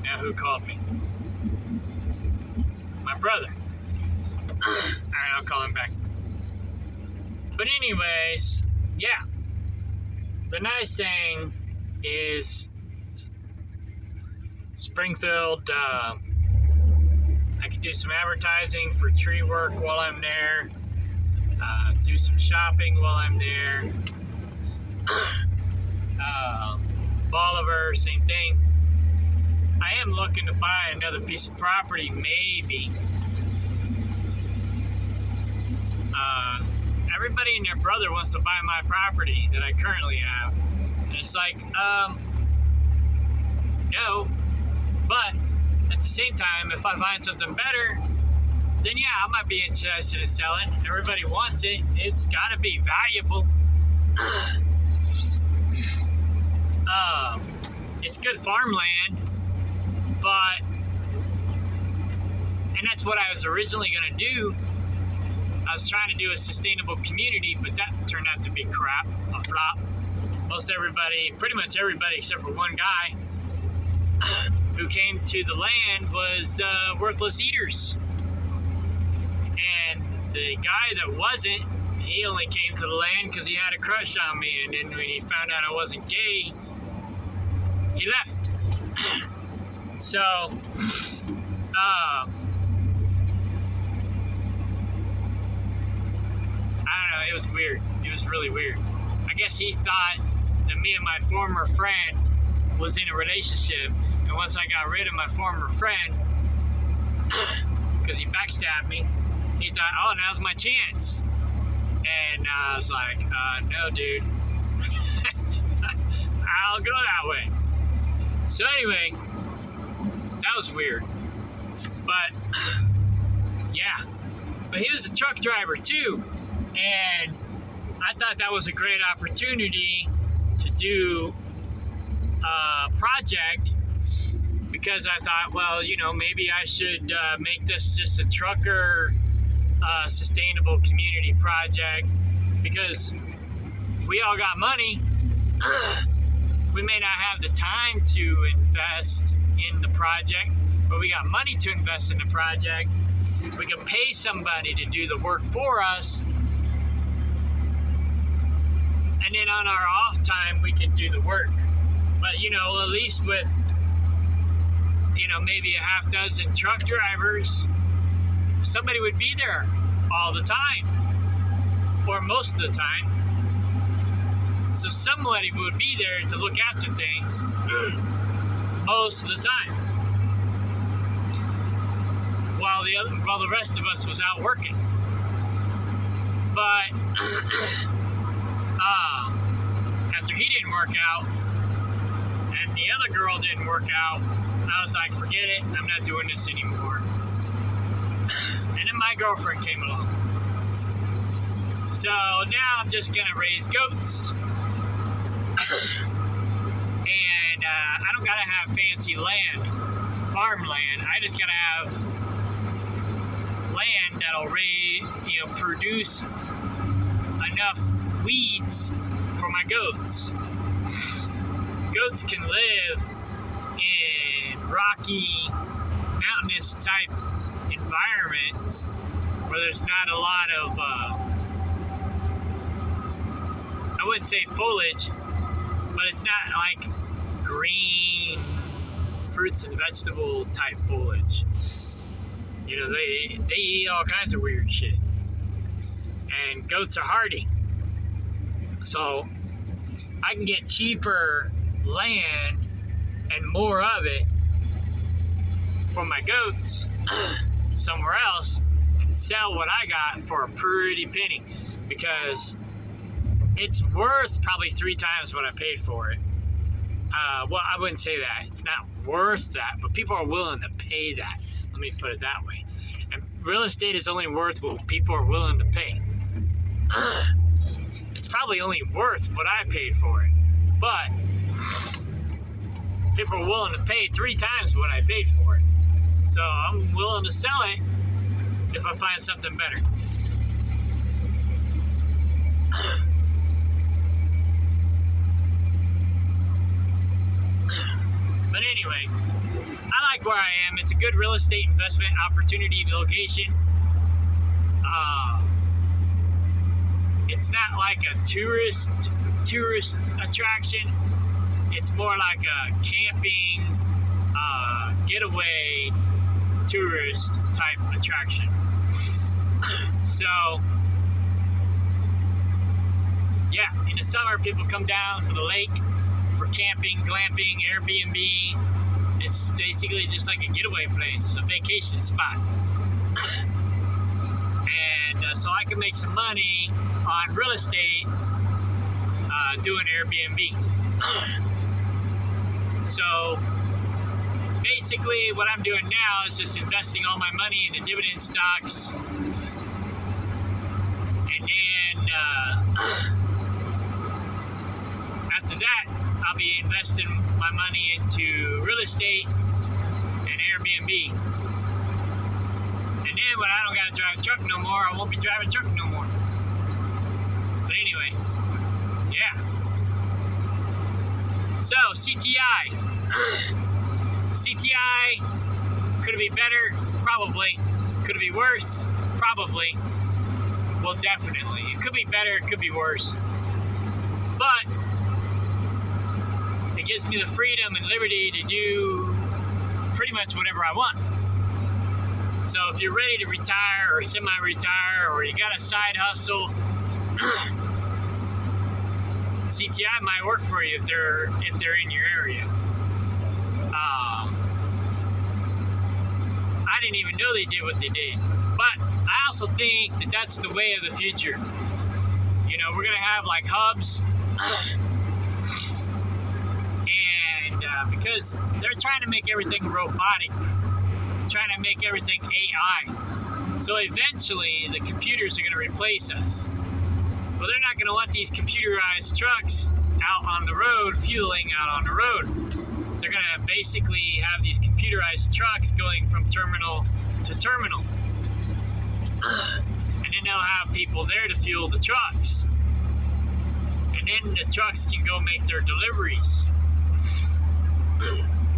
Now who called me? My brother. Alright, I'll call him back. But anyways, yeah. The nice thing is Springfield, I could do some advertising for tree work while I'm there, do some shopping while I'm there. Bolivar, same thing. I am looking to buy another piece of property, maybe. Everybody and their brother wants to buy my property that I currently have. And it's like, no. But at the same time, if I find something better, then yeah, I might be interested in selling. Everybody wants it. It's got to be valuable. It's good farmland, but, and that's what I was originally going to do. I was trying to do a sustainable community, but that turned out to be crap, a flop. Most everybody, pretty much everybody except for one guy who came to the land was worthless eaters. And the guy that wasn't, he only came to the land because he had a crush on me, and then when he found out I wasn't gay, he left. So, I don't know, it was weird. It was really weird. I guess he thought that me and my former friend was in a relationship, and once I got rid of my former friend, because he backstabbed me, he thought, oh, now's my chance. And I was like, no, dude. I'll go that way. So anyway, that was weird. But, yeah. But he was a truck driver, too. And I thought that was a great opportunity to do a project, because I thought, well, maybe I should make this just a trucker sustainable community project, because we all got money. We may not have the time to invest in the project, but we got money to invest in the project. We can pay somebody to do the work for us, and then on our off time we can do the work. But at least with maybe a half dozen truck drivers, somebody would be there all the time, or most of the time. So somebody would be there to look after things most of the time, while the rest of us was out working. But after he didn't work out, and the other girl didn't work out, I was like, forget it, I'm not doing this anymore. And then my girlfriend came along. So now I'm just gonna raise goats. And I don't gotta have fancy land, farmland. I just gotta have land that'll produce enough weeds for my goats. Goats can live in rocky, mountainous type environments where there's not a lot of, I wouldn't say foliage, but it's not like green fruits and vegetable type foliage. They eat all kinds of weird shit. And goats are hardy. So I can get cheaper land and more of it for my goats somewhere else and sell what I got for a pretty penny, because it's worth probably 3 times what I paid for it. Well, I wouldn't say that. It's not worth that, but people are willing to pay that. Let me put it that way. And real estate is only worth what people are willing to pay. It's probably only worth what I paid for it, but people are willing to pay 3 times what I paid for it. So I'm willing to sell it if I find something better. But anyway, I like where I am. It's a good real estate investment opportunity location. It's not like a tourist attraction. It's more like a camping, getaway tourist type attraction. So, yeah, in the summer people come down for the lake for camping, glamping, Airbnb. It's basically just like a getaway place, a vacation spot. And so I can make some money on real estate doing Airbnb. So basically what I'm doing now is just investing all my money into dividend stocks, and then after that I'll be investing my money into real estate and Airbnb. And then when I don't gotta drive a truck no more, I won't be driving a truck no more. But anyway, yeah. So CTI. CTI, could it be better? Probably. Could it be worse? Probably. Well, definitely. It could be better, it could be worse. But it gives me the freedom and liberty to do pretty much whatever I want. So if you're ready to retire or semi-retire, or you got a side hustle, CTI might work for you if they're in your area. I didn't even know they did what they did, but I also think that that's the way of the future. We're gonna have like hubs, and because they're trying to make everything robotic, trying to make everything AI. So eventually the computers are gonna replace us. Well, they're not gonna want these computerized trucks out on the road, fueling out on the road. They're gonna basically have these computerized trucks going from terminal to terminal. And then they'll have people there to fuel the trucks. And then the trucks can go make their deliveries.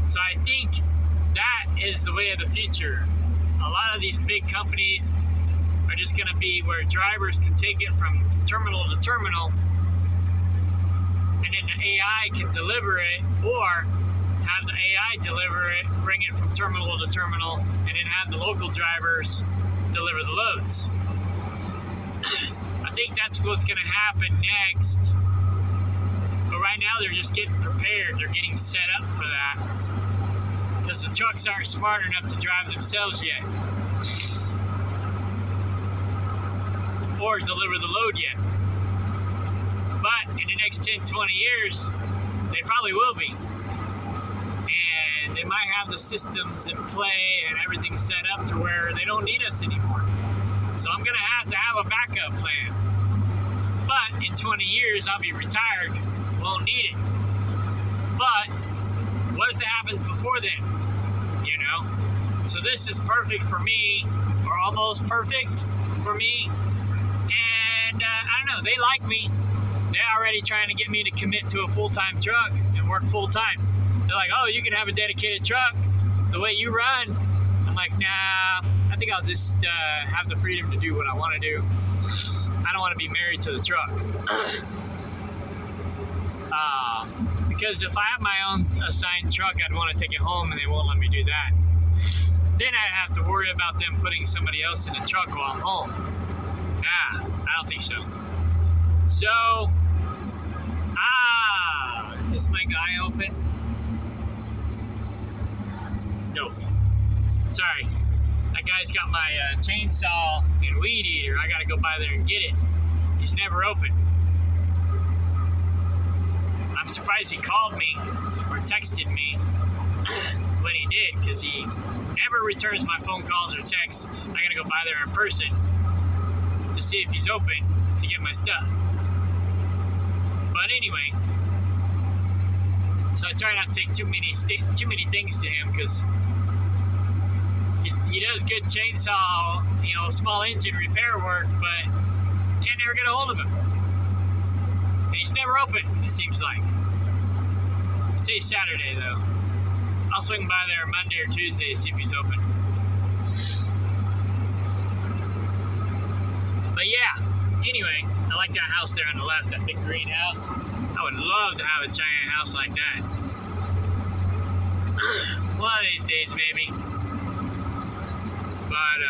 So I think that is the way of the future. A lot of these big companies are just gonna be where drivers can take it from terminal to terminal, and then the AI can deliver it, or have the AI deliver it, bring it from terminal to terminal, and then have the local drivers deliver the loads. I think that's what's going to happen next. But right now they're just getting prepared. They're getting set up for that. Because the trucks aren't smart enough to drive themselves yet. Or deliver the load yet. But in the next 10, 20 years, they probably will be. And they might have the systems in play and everything set up to where they don't need us anymore. So I'm going to have a backup plan. But in 20 years, I'll be retired. Won't need it. But what if it happens before then? You know? So this is perfect for me, or almost perfect for me. And I don't know, they like me. They're already trying to get me to commit to a full-time truck and work full-time. They're like, oh, you can have a dedicated truck the way you run. I'm like, nah, I think I'll just have the freedom to do what I want to do. I don't want to be married to the truck. Because if I have my own assigned truck, I'd want to take it home, and they won't let me do that. Then I'd have to worry about them putting somebody else in the truck while I'm home. Nah, I don't think so. So, is my guy open? Nope. Sorry. That guy's got my chainsaw and weed eater. I gotta go by there and get it. He's never open. I'm surprised he called me or texted me when he did, because he never returns my phone calls or texts. I gotta go by there in person to see if he's open to get my stuff. But anyway, so I try not to take too many things to him, because he does good chainsaw, small engine repair work, but can't never get a hold of him. And he's never open, it seems like. Today's Saturday, though. I'll swing by there Monday or Tuesday to see if he's open. But yeah, anyway, I like that house there on the left, that big green house. I would love to have a giant house like that. One of these days, maybe. But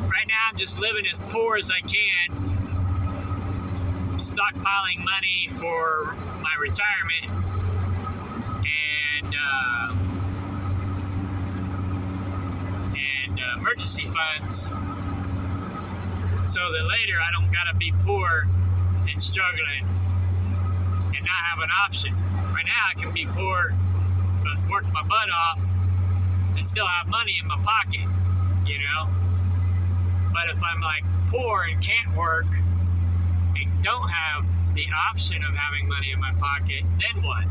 right now, I'm just living as poor as I can. Stockpiling money for my retirement. And emergency funds. So that later I don't gotta be poor and struggling and not have an option. Right now I can be poor, but work my butt off and still have money in my pocket, But if I'm like poor and can't work and don't have the option of having money in my pocket, then what?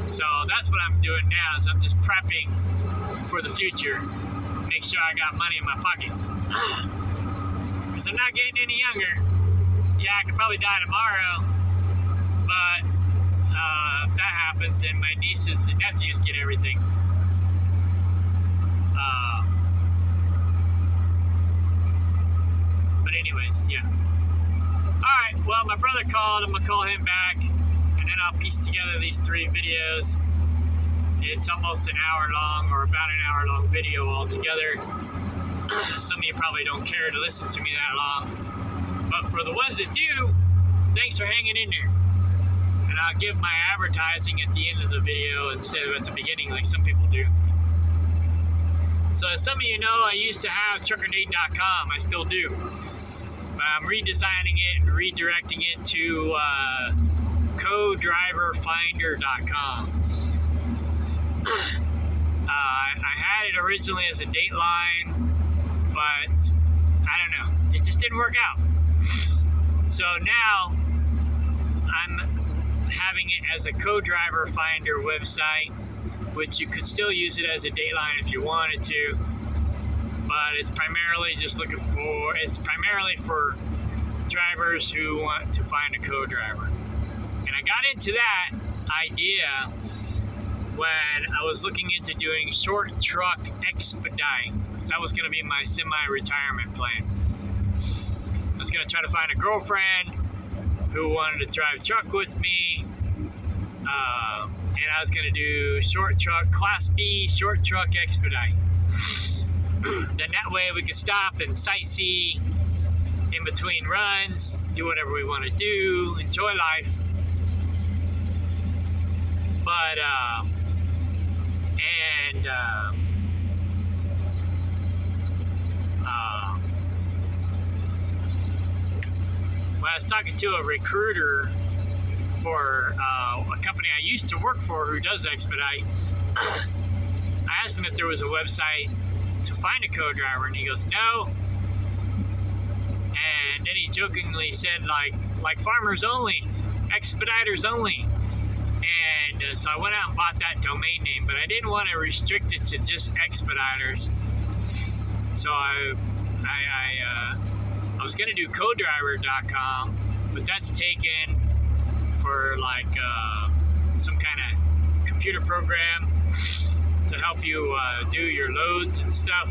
So that's what I'm doing now, is I'm just prepping for the future. Make sure I got money in my pocket. Because I'm not getting any younger. Yeah, I could probably die tomorrow. But if that happens, then my nieces and nephews get everything. But anyways, yeah. Alright, well, my brother called. I'm going to call him back. And then I'll piece together these 3 videos. It's almost an hour long, or about an hour long video altogether. Some of you probably don't care to listen to me that long. But for the ones that do, thanks for hanging in there. And I'll give my advertising at the end of the video instead of at the beginning like some people do. So as some of you know, I used to have truckerdate.com. I still do. But I'm redesigning it and redirecting it to co-driverfinder.com. I had it originally as a Dateline, but I don't know. It just didn't work out. So now I'm having it as a co-driver finder website, which you could still use it as a Dateline if you wanted to, but it's primarily for drivers who want to find a co-driver. And I got into that idea when I was looking into doing short truck expedite, because that was going to be my semi-retirement plan. I was going to try to find a girlfriend who wanted to drive truck with me, and I was going to do short truck, Class B short truck expedite. Then that way we could stop and sightsee in between runs, do whatever we want to do, enjoy life. But, when I was talking to a recruiter for a company I used to work for who does expedite, I asked him if there was a website to find a co-driver, and he goes, no. And then he jokingly said, like farmers only, expediters only. And so I went out and bought that domain name, but I didn't want to restrict it to just expediters. So I was going to do codriver.com, but that's taken for like some kind of computer program to help you do your loads and stuff,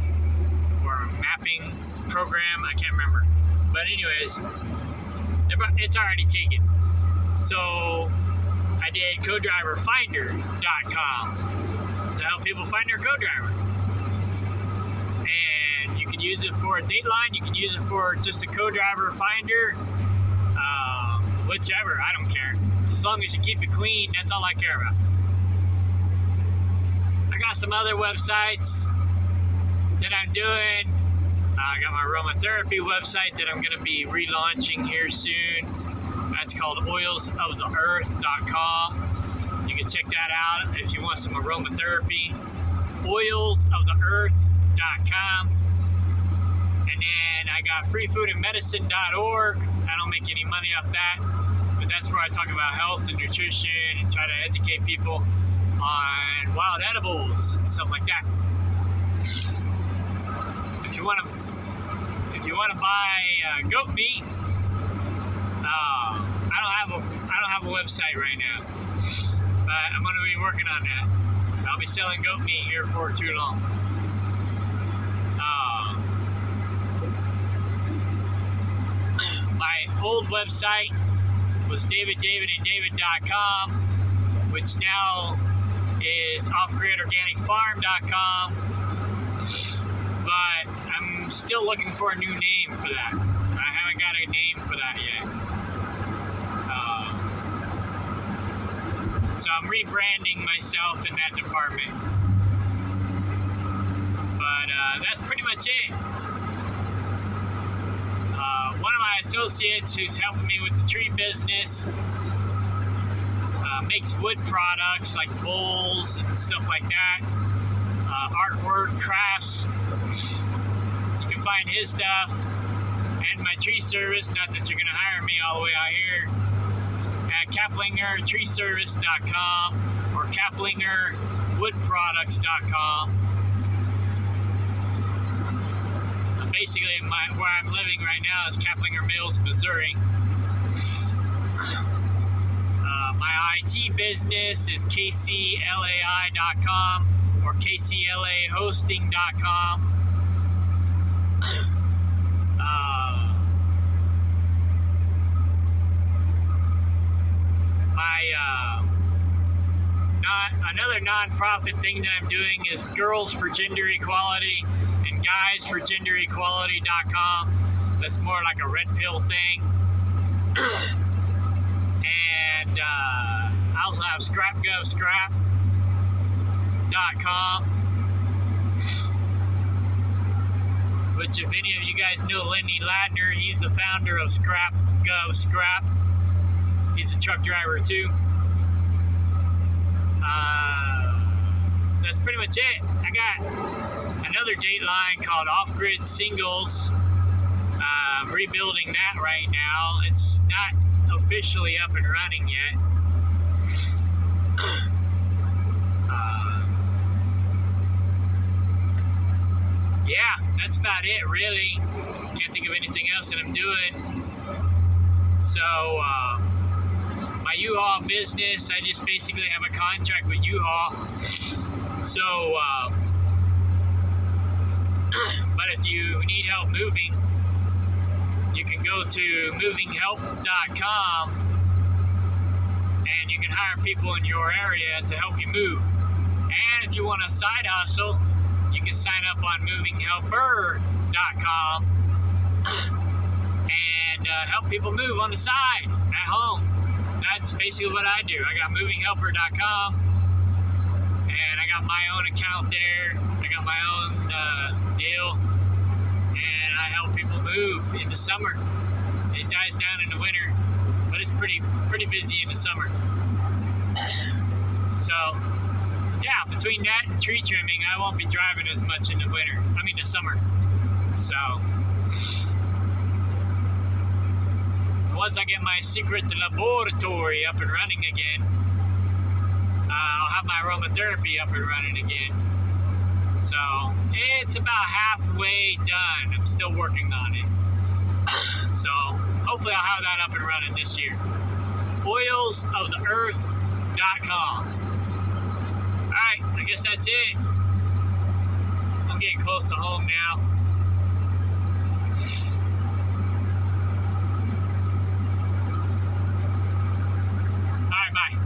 or a mapping program, I can't remember. But anyways, it's already taken. So I did codriverfinder.com to help people find their co-driver. And you can use it for a Dateline, you can use it for just a co-driver finder, whichever, I don't care. As long as you keep it clean, that's all I care about. I got some other websites that I'm doing. I got my aromatherapy website that I'm going to be relaunching here soon. That's called oilsoftheearth.com. You can check that out if you want some aromatherapy. Oilsoftheearth.com. And then I got freefoodandmedicine.org. I don't make any money off that, but that's where I talk about health and nutrition and try to educate people on wild edibles and stuff like that. If you want to buy goat meat, I don't have a website right now, but I'm going to be working on that. I'll be selling goat meat here for too long. My old website was davidanddavid.com, which now is offgridorganicfarm.com, but I'm still looking for a new name for that. I haven't got a name for that yet. So I'm rebranding myself in that department. But that's pretty much it. One of my associates who's helping me with the tree business makes wood products like bowls and stuff like that, artwork, crafts. You can find his stuff and my tree service, not that you're going to hire me all the way out here, at KaplingerTreeService.com or KaplingerWoodProducts.com. Basically, where I'm living right now is Kaplinger Mills, Missouri. My IT business is KCLAI.com or KCLAHosting.com. Another non-profit thing that I'm doing is Girls for Gender Equality and GuysForGenderEquality.com. That's more like a red pill thing. And I also have ScrapGovScrap.com, which if any of you guys know Lenny Ladner, he's the founder of ScrapGovScrap. He's a truck driver too. That's pretty much it. I got another Dateline called Off Grid Singles. I'm rebuilding that right now. It's not officially up and running yet. Yeah, that's about it, really. Can't think of anything else that I'm doing. So, my U-Haul business, I just basically have a contract with U-Haul. So, but if you need help moving, you can go to movinghelp.com and you can can hire people in your area to help you move. And if you want a side hustle, you can sign up on movinghelper.com and help people move on the side at home. That's basically what I do. I got movinghelper.com and I got my own account there. I got my own deal, and I help people move in the summer. It dies down in the winter, but it's pretty busy in the summer. So, yeah, between that and tree trimming, I won't be driving as much in the the summer. So, once I get my secret laboratory up and running again, I'll have my aromatherapy up and running again. So, it's about halfway done. I'm still working on it. So, hopefully I'll have that up and running this year. Oilsoftheearth.com. Alright, I guess that's it. I'm getting close to home now. Alright, bye.